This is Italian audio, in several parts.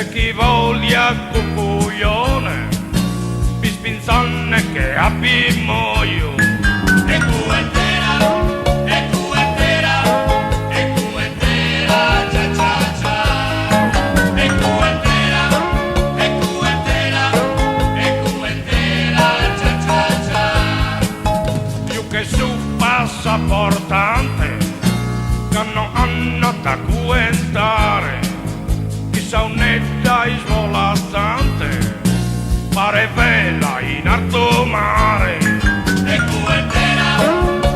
e chi voglia cucuglione mi spinzone che abbi muoio E cuentera, e cuentera, e cuentera, cha cha cha. E cuentera, e cuentera, e cuentera, cha cha cha. più che su passaportante che non hanno da cuentare chissà un'età svolazzante pare vela in alto mare. E cuentera,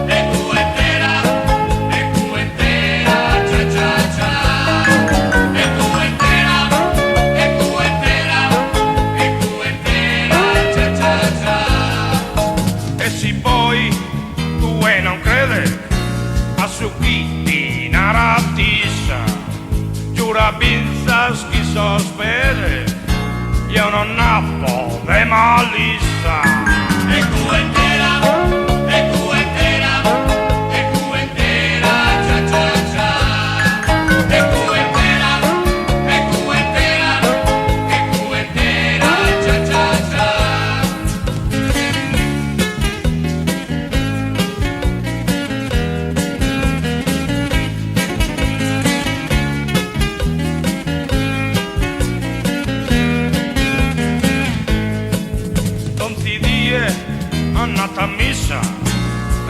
e cuentera, e cuentera, cha cha cha. E cuentera, e cuentera, e cuentera, cha cha cha. E se poi tu non crede a su chi ti naratissa giura binzas chi sospede io non nappo de malissa. E cuentera, e cuentera, e cuentera, cha cha cha. E cuentera, e cuentera, e cuentera, cha cha cha. Tonti die andata a missa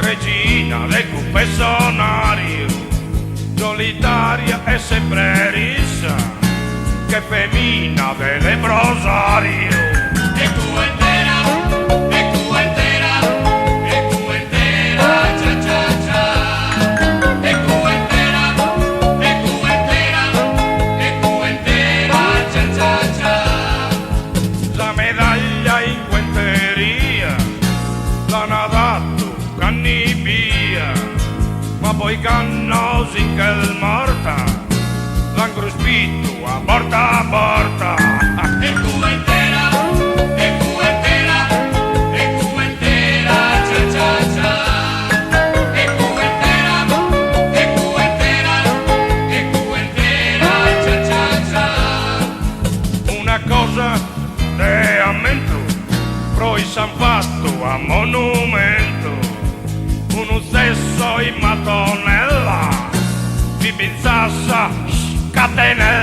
regina del confessionario solitaria e sempre rissa che femmina del lebrosario. E cuentera, e cuentera, e cuentera, cha cha cha. E cuentera, e cuentera, e cuentera, cha cha cha. La medaglia in quenteria l'hanno dato cannibia ma poi cannosi che il morta l'han cruspito a porta. E cuentera, e cuentera, e cuentera, cha cha cha. E cuentera, e cuentera, e cuentera, cha cha cha. Una cosa te ammento poi s'han fatto a monumento uno stesso in mattonella mi pinzassa scatenella.